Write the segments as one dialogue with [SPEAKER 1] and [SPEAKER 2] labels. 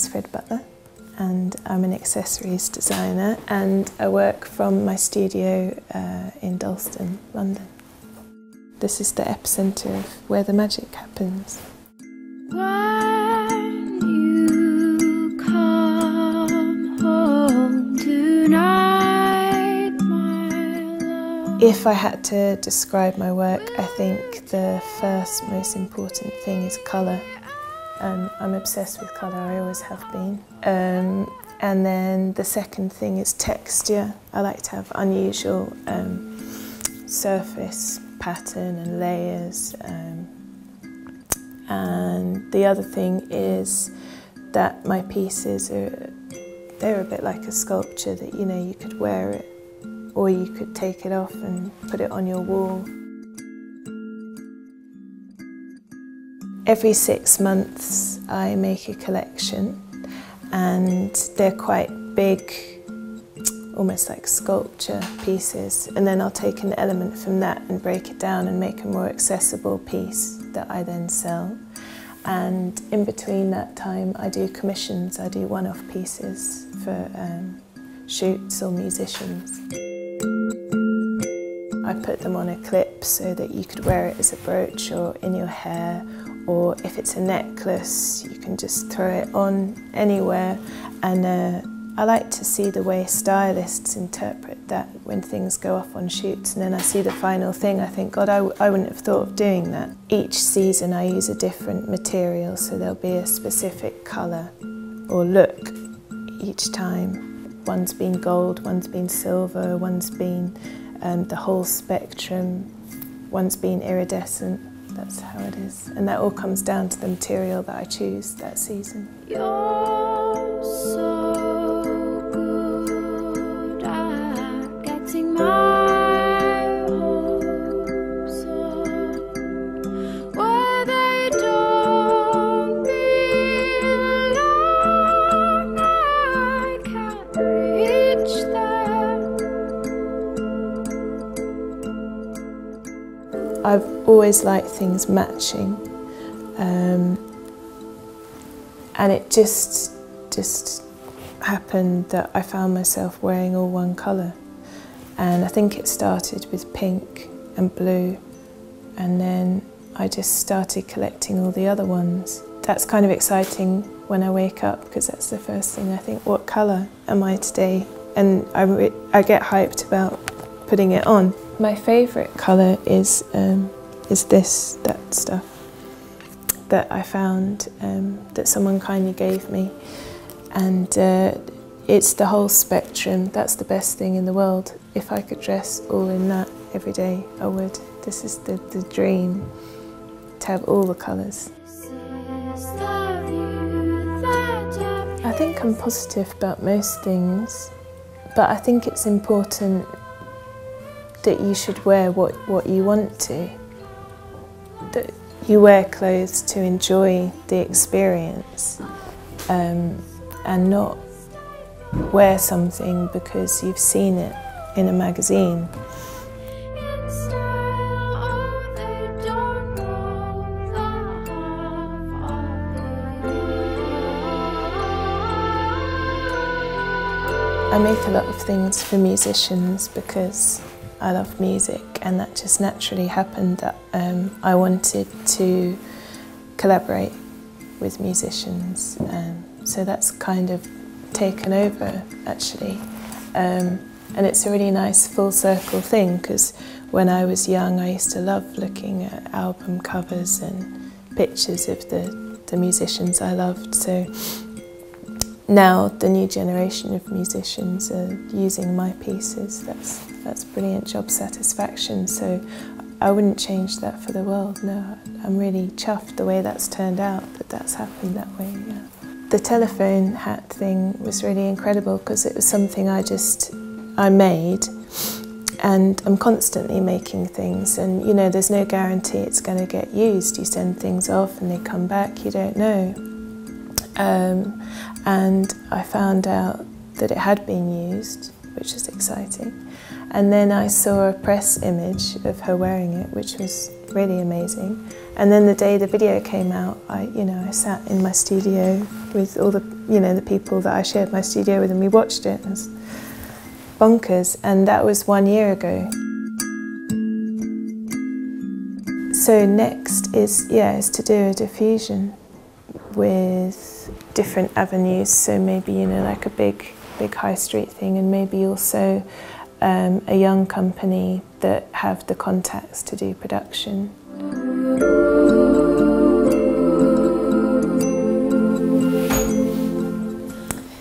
[SPEAKER 1] is Fred Butler and I'm an accessories designer, and I work from my studio in Dalston, London. This is the epicentre of where the magic happens.
[SPEAKER 2] When you come home tonight, my love.
[SPEAKER 1] If I had to describe my work, I think the first most important thing is colour. I'm obsessed with colour, I always have been. And then the second thing is texture. I like to have unusual surface pattern and layers. And the other thing is that my pieces they're a bit like a sculpture that, you know, you could wear it or you could take it off and put it on your wall. Every 6 months I make a collection, and they're quite big, almost like sculpture pieces, and then I'll take an element from that and break it down and make a more accessible piece that I then sell. And in between that time I do commissions, I do one-off pieces for shoots or musicians. I put them on a clip so that you could wear it as a brooch or in your hair, or if it's a necklace you can just throw it on anywhere. And I like to see the way stylists interpret that when things go off on shoots, and then I see the final thing, I think, God, I wouldn't have thought of doing that. Each season I use a different material, so there'll be a specific colour or look each time. One's been gold, one's been silver, one's been the whole spectrum, one's been iridescent. That's how it is. And that all comes down to the material that I choose that season.
[SPEAKER 2] You're so good at getting my hopes up, where they don't belong. I can't reach them.
[SPEAKER 1] I've always liked things matching, and it just happened that I found myself wearing all one colour. And I think it started with pink and blue, and then I just started collecting all the other ones. That's kind of exciting when I wake up, because that's the first thing I think, what colour am I today? And I get hyped about putting it on. My favourite colour is that stuff that I found, that someone kindly gave me. And it's the whole spectrum. That's the best thing in the world. If I could dress all in that every day, I would. This is the dream, to have all the colours. I think I'm positive about most things, but I think it's important that you should wear what you want to. That you wear clothes to enjoy the experience, and not wear something because you've seen it in a magazine. I make a lot of things for musicians because I love music, and that just naturally happened that I wanted to collaborate with musicians, so that's kind of taken over actually, and it's a really nice full circle thing, because when I was young I used to love looking at album covers and pictures of the musicians I loved. So now the new generation of musicians are using my pieces. That's brilliant job satisfaction, so I wouldn't change that for the world, no. I'm really chuffed the way that's turned out, that's happened that way, yeah. The telephone hat thing was really incredible because it was something I made, and I'm constantly making things, and you know, there's no guarantee it's going to get used. You send things off and they come back, you don't know. And I found out that it had been used, which was exciting. And then I saw a press image of her wearing it, which was really amazing. And then the day the video came out, I sat in my studio with all the, the people that I shared my studio with, and we watched it. It was bonkers, and that was 1 year ago. So next is to do a diffusion with different avenues. So maybe like a big high street thing, and maybe also a young company that have the contacts to do production.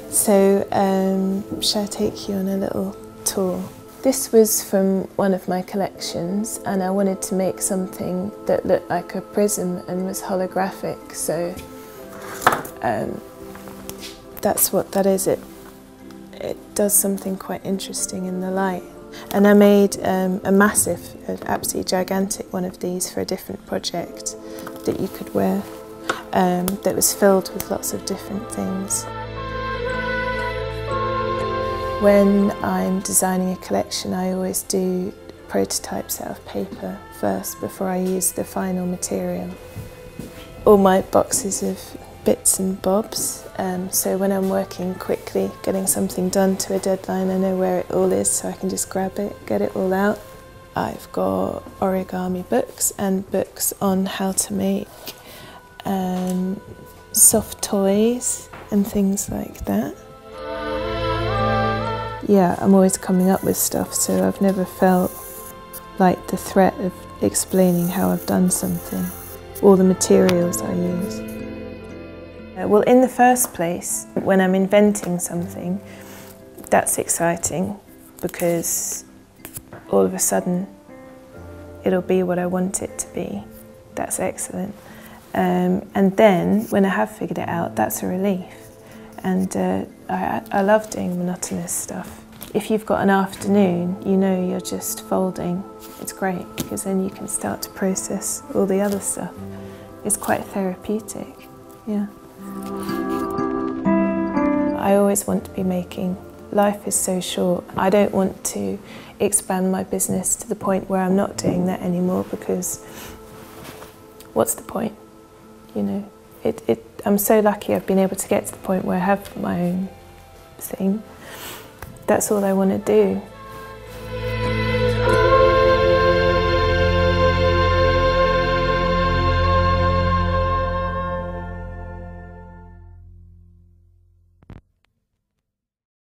[SPEAKER 1] So shall I take you on a little tour? This was from one of my collections, and I wanted to make something that looked like a prism and was holographic, so that's what that is. It does something quite interesting in the light. And I made a massive, absolutely gigantic one of these for a different project that you could wear, that was filled with lots of different things. When I'm designing a collection, I always do prototypes out of paper first before I use the final material. All my boxes of bits and bobs, so when I'm working quickly, getting something done to a deadline, I know where it all is, so I can just grab it, get it all out. I've got origami books and books on how to make soft toys and things like that. Yeah, I'm always coming up with stuff, so I've never felt like the threat of explaining how I've done something, or the materials I use. Well, in the first place, when I'm inventing something, that's exciting because all of a sudden it'll be what I want it to be. That's excellent. And then when I have figured it out, that's a relief. And I love doing monotonous stuff. If you've got an afternoon, you're just folding. It's great because then you can start to process all the other stuff. It's quite therapeutic, yeah. I always want to be making. Life is so short. I don't want to expand my business to the point where I'm not doing that anymore, because what's the point? I'm so lucky I've been able to get to the point where I have my own thing. That's all I want to do.